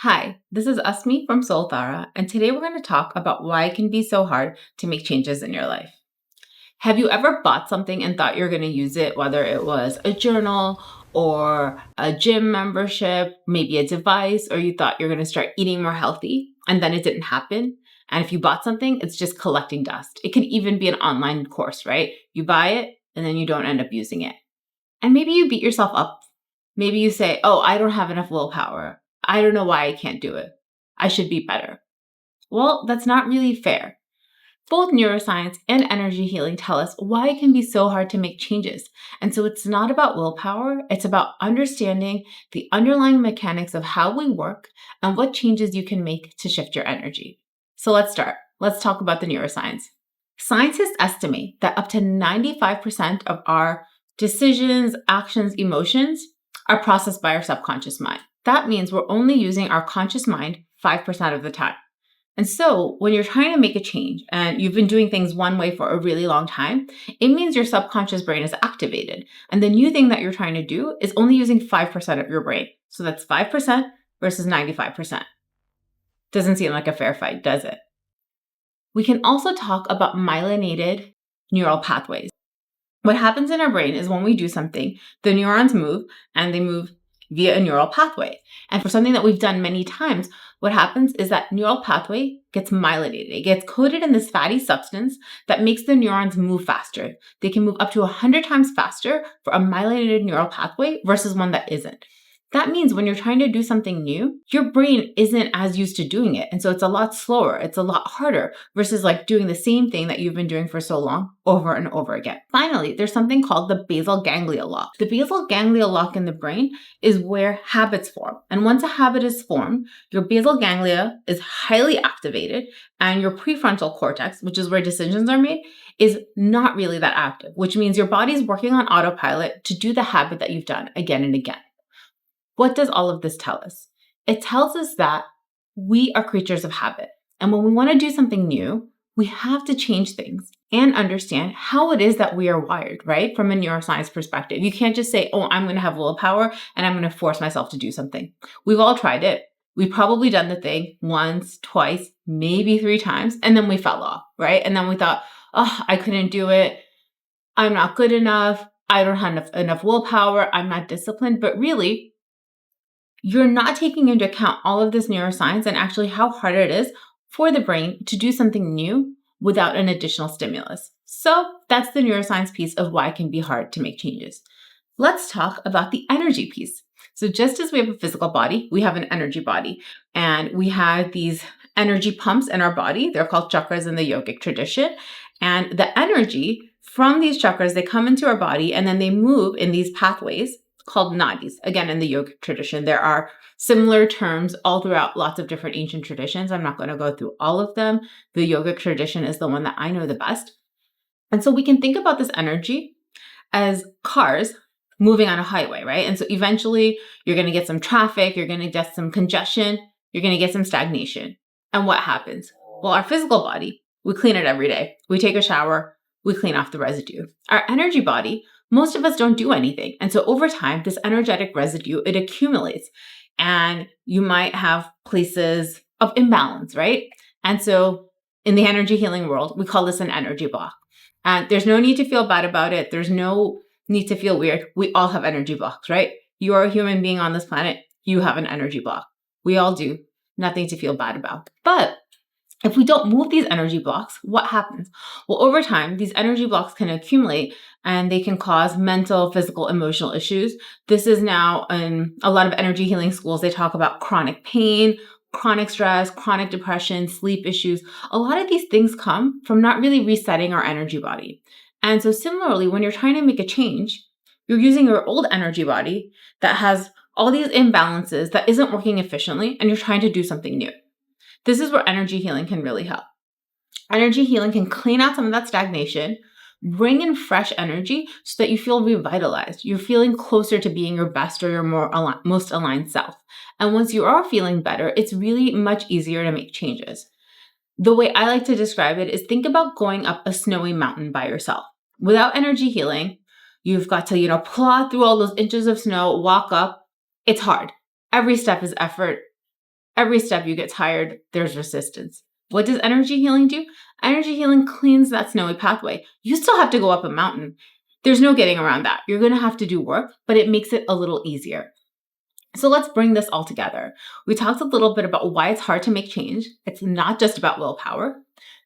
Hi, this is Asmi from Solthara, and today we're going to talk about why it can be so hard to make changes in your life. Have you ever bought something and thought you're going to use it, whether it was a journal or a gym membership, maybe a device, or you thought you're going to start eating more healthy, and then it didn't happen? And if you bought something, it's just collecting dust. It could even be an online course, right? You buy it and then you don't end up using it. And maybe you beat yourself up. Maybe you say, oh, I don't have enough willpower. I don't know why I can't do it. I should be better. Well, that's not really fair. Both neuroscience and energy healing tell us why it can be so hard to make changes. And so it's not about willpower, it's about understanding the underlying mechanics of how we work and what changes you can make to shift your energy. So let's start. Let's talk about the neuroscience. Scientists estimate that up to 95% of our decisions, actions, emotions are processed by our subconscious mind. That means we're only using our conscious mind 5% of the time. And so when you're trying to make a change and you've been doing things one way for a really long time, it means your subconscious brain is activated. And the new thing that you're trying to do is only using 5% of your brain. So that's 5% versus 95%. Doesn't seem like a fair fight, does it? We can also talk about myelinated neural pathways. What happens in our brain is when we do something, the neurons move and they move via a neural pathway. And for something that we've done many times, what happens is that neural pathway gets myelinated. It gets coated in this fatty substance that makes the neurons move faster. They can move up to 100 times faster for a myelinated neural pathway versus one that isn't. That means when you're trying to do something new, your brain isn't as used to doing it. And so it's a lot slower. It's a lot harder versus like doing the same thing that you've been doing for so long over and over again. Finally, there's something called the basal ganglia lock. The basal ganglia lock in the brain is where habits form. And once a habit is formed, your basal ganglia is highly activated and your prefrontal cortex, which is where decisions are made, is not really that active, which means your body's working on autopilot to do the habit that you've done again and again. What does all of this tell us? It tells us that we are creatures of habit. And when we want to do something new, we have to change things and understand how it is that we are wired, right? From a neuroscience perspective. You can't just say, oh, I'm going to have willpower and I'm going to force myself to do something. We've all tried it. We've probably done the thing once, twice, maybe 3 times, and then we fell off, right? And then we thought, oh, I couldn't do it. I'm not good enough. I don't have enough willpower. I'm not disciplined. But really, you're not taking into account all of this neuroscience and actually how hard it is for the brain to do something new without an additional stimulus. So that's the neuroscience piece of why it can be hard to make changes. Let's talk about the energy piece. So just as we have a physical body, we have an energy body. And we have these energy pumps in our body. They're called chakras in the yogic tradition. And the energy from these chakras, they come into our body and then they move in these pathways called nadis. Again, in the yogic tradition, there are similar terms all throughout lots of different ancient traditions. I'm not going to go through all of them. The yogic tradition is the one that I know the best. And so we can think about this energy as cars moving on a highway, right? And so eventually you're going to get some traffic, you're going to get some congestion, you're going to get some stagnation. And what happens? Well, our physical body, we clean it every day. We take a shower, we clean off the residue. Our energy body, most of us don't do anything. And so over time, this energetic residue, it accumulates and you might have places of imbalance, right? And so in the energy healing world, we call this an energy block. And there's no need to feel bad about it. There's no need to feel weird. We all have energy blocks, right? You are a human being on this planet. You have an energy block. We all do. Nothing to feel bad about. But if we don't move these energy blocks, what happens? Well, over time, these energy blocks can accumulate and they can cause mental, physical, emotional issues. This is now in a lot of energy healing schools, they talk about chronic pain, chronic stress, chronic depression, sleep issues. A lot of these things come from not really resetting our energy body. And so similarly, when you're trying to make a change, you're using your old energy body that has all these imbalances that isn't working efficiently, and you're trying to do something new. This is where energy healing can really help. Energy healing can clean out some of that stagnation, bring in fresh energy so that you feel revitalized. You're feeling closer to being your best or your most aligned self. And once you are feeling better, it's really much easier to make changes. The way I like to describe it is think about going up a snowy mountain by yourself. Without energy healing, you've got to, plod through all those inches of snow, walk up. It's hard. Every step is effort. Every step you get tired, there's resistance. What does energy healing do? Energy healing cleans that snowy pathway. You still have to go up a mountain. There's no getting around that. You're going to have to do work, but it makes it a little easier. So let's bring this all together. We talked a little bit about why it's hard to make change. It's not just about willpower.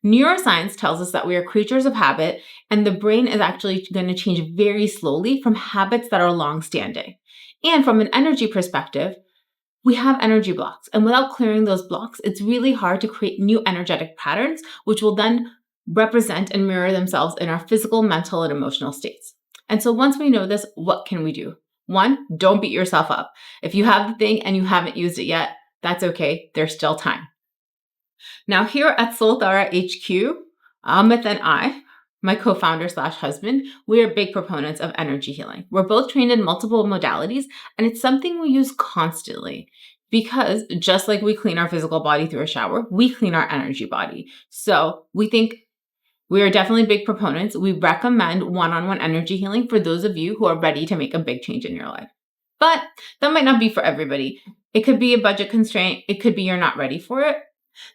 Neuroscience tells us that we are creatures of habit, and the brain is actually going to change very slowly from habits that are long-standing. And from an energy perspective, we have energy blocks, and without clearing those blocks, it's really hard to create new energetic patterns, which will then represent and mirror themselves in our physical, mental, and emotional states. And so once we know this, what can we do? One, don't beat yourself up. If you have the thing and you haven't used it yet, that's okay. There's still time. Now here at Solthara HQ, Amit and I, my co-founder / husband, we are big proponents of energy healing. We're both trained in multiple modalities, and it's something we use constantly because just like we clean our physical body through a shower, we clean our energy body. So we think we are definitely big proponents. We recommend one-on-one energy healing for those of you who are ready to make a big change in your life. But that might not be for everybody. It could be a budget constraint. It could be you're not ready for it.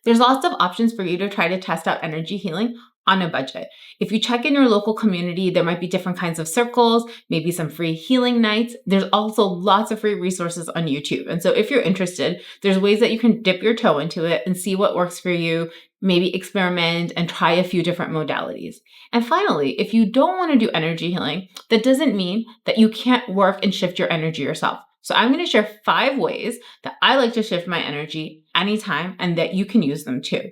There's lots of options for you to try to test out energy healing on a budget. If you check in your local community, there might be different kinds of circles, maybe some free healing nights. There's also lots of free resources on YouTube. And so if you're interested, there's ways that you can dip your toe into it and see what works for you, maybe experiment and try a few different modalities. And finally, if you don't want to do energy healing, that doesn't mean that you can't work and shift your energy yourself. So I'm going to share 5 ways that I like to shift my energy anytime and that you can use them too.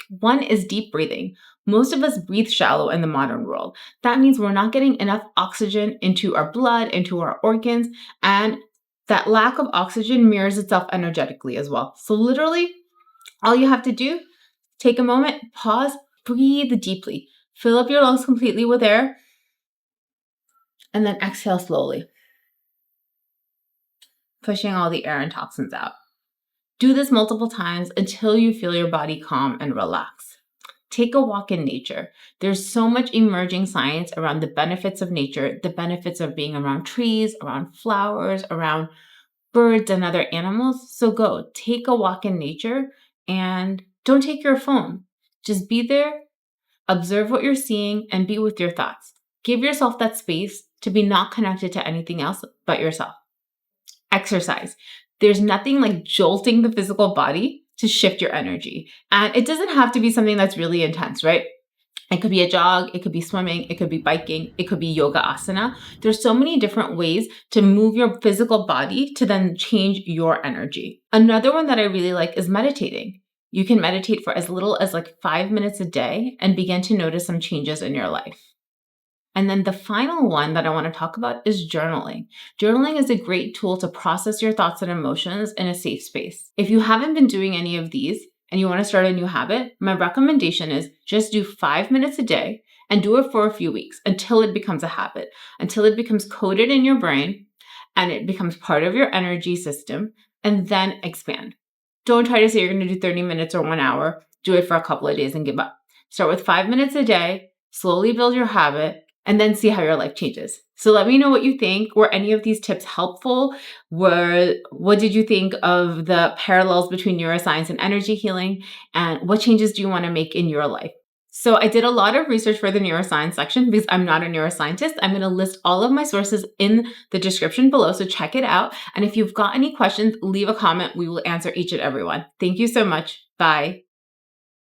One is deep breathing. Most of us breathe shallow in the modern world. That means we're not getting enough oxygen into our blood, into our organs, and that lack of oxygen mirrors itself energetically as well. So literally, all you have to do, take a moment, pause, breathe deeply, fill up your lungs completely with air, and then exhale slowly, pushing all the air and toxins out. Do this multiple times until you feel your body calm and relax. Take a walk in nature. There's so much emerging science around the benefits of nature, the benefits of being around trees, around flowers, around birds and other animals. So go, take a walk in nature and don't take your phone. Just be there, observe what you're seeing, and be with your thoughts. Give yourself that space to be not connected to anything else but yourself. Exercise. There's nothing like jolting the physical body to shift your energy. And it doesn't have to be something that's really intense, right? It could be a jog, it could be swimming, it could be biking, it could be yoga asana. There's so many different ways to move your physical body to then change your energy. Another one that I really like is meditating. You can meditate for as little as like 5 minutes a day and begin to notice some changes in your life. And then the final one that I want to talk about is journaling. Journaling is a great tool to process your thoughts and emotions in a safe space. If you haven't been doing any of these and you want to start a new habit, my recommendation is just do 5 minutes a day and do it for a few weeks until it becomes a habit, until it becomes coded in your brain and it becomes part of your energy system, and then expand. Don't try to say you're going to do 30 minutes or 1 hour. Do it for a couple of days and give up. Start with 5 minutes a day, slowly build your habit, and then see how your life changes. So let me know what you think. Were any of these tips helpful? What did you think of the parallels between neuroscience and energy healing? And what changes do you want to make in your life? So I did a lot of research for the neuroscience section because I'm not a neuroscientist. I'm going to list all of my sources in the description below, so check it out. And if you've got any questions, leave a comment. We will answer each and every one. Thank you so much. Bye.